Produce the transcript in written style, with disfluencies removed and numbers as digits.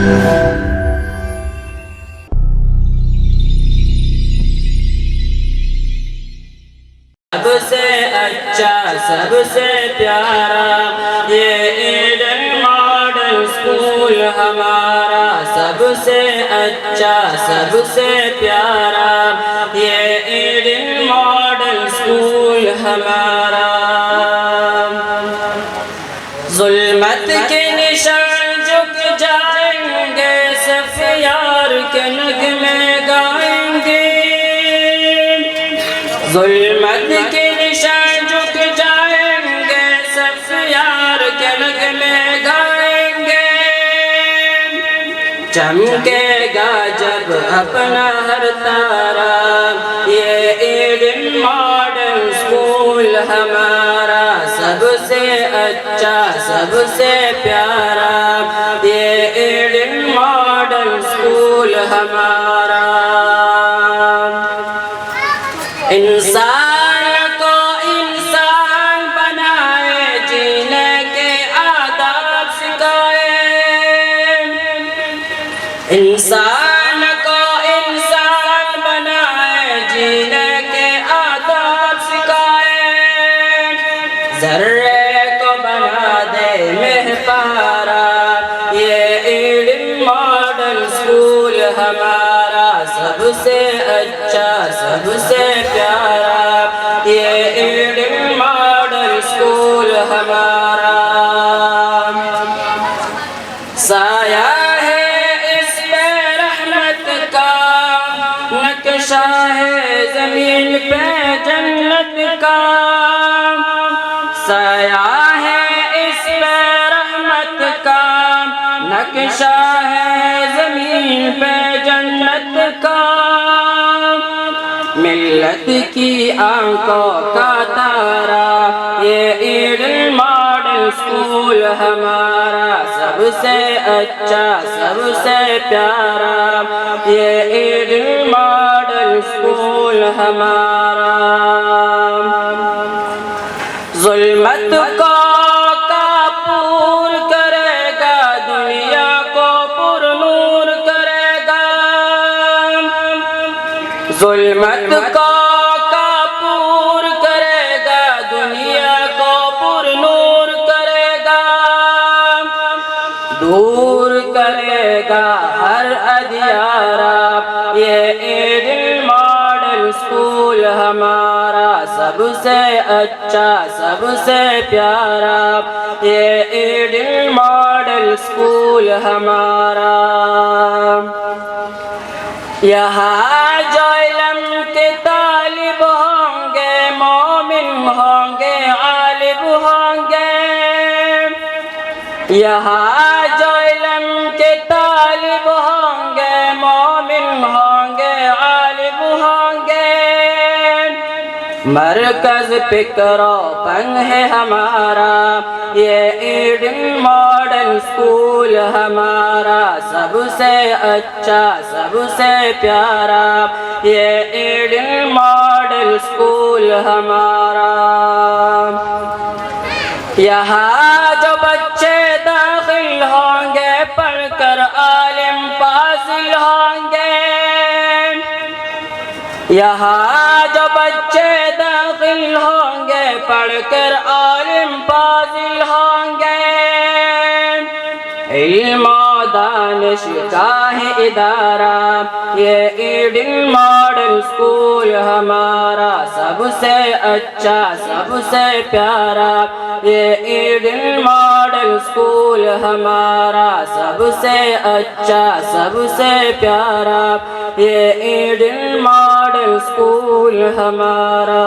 सबसे अच्छा सबसे प्यारा ये ईडन मॉडल स्कूल हमारा, सबसे अच्छा सबसे प्यारा ये ईडन मॉडल स्कूल हमारा। जुल्मत के निशान झुक जाएंगे, सफ यार के नगमे गाएंगे। जुल्मत के निशान झुक जाएंगे, सफ यार के नगमे गाएंगे। चमकेगा जब अपना हर तारा, ये ईडन मॉडल स्कूल हमारा, सबसे अच्छा सबसे प्यारा ये ईडन मॉडल स्कूल हमारा। इंसान को इंसान बनाए, जीने के आदाब सिखाए। इंसान को इंसान बनाए, जीने के आदाब सिखाए। ज़र्रे को बना दे महपारा, ये ईडन मॉडल स्कूल हमारा, सबसे अच्छा सबसे प्यारा ये ईडन मॉडल स्कूल हमारा। साया है इस पे रहमत का, नक्शा है जमीन पे जन्नत का। साया है इस पे रहमत का, नक्शा है जमीन पे जन्नत का। मिल्लत की आंखों का तारा, ये ईडन मॉडल स्कूल हमारा, सबसे अच्छा सबसे प्यारा ये ईडन मॉडल स्कूल हमारा। जुल्मत को कापूर करेगा, दुनिया को पुरनूर करेगा। जुल्मत को कापूर करेगा, दुनिया को पुरनूर करेगा। दूर करेगा हर अंधियारा, ये ईडन मॉडल स्कूल हमारा, सबसे अच्छा सबसे प्यारा ये ईडन मॉडल स्कूल हमारा। यहाँ जो इल्म के तालिब होंगे, मोमिन होंगे आलिम होंगे। यहाँ जो इल्म के तालिब होंगे, मोमिन होंगे आलिम होंगे। मरकज फिक्रो पंग है हमारा, ये ईडन मॉडल स्कूल हमारा, सबसे अच्छा सबसे प्यारा ये ईडन मॉडल स्कूल हमारा। यहाँ जो बच्चे दाखिल होंगे, पढ़कर आलिम फाजिल होंगे। यहाँ जो बच्चे दाखिल होंगे, पढ़कर आलिम फाजिल होंगे। इल्म दानिश का है इदारा, ये ईडन मॉडल स्कूल हमारा, सबसे अच्छा सबसे प्यारा ये ईडन मॉडल स्कूल हमारा, सबसे अच्छा सबसे प्यारा ये ईडन मॉडल स्कूल हमारा।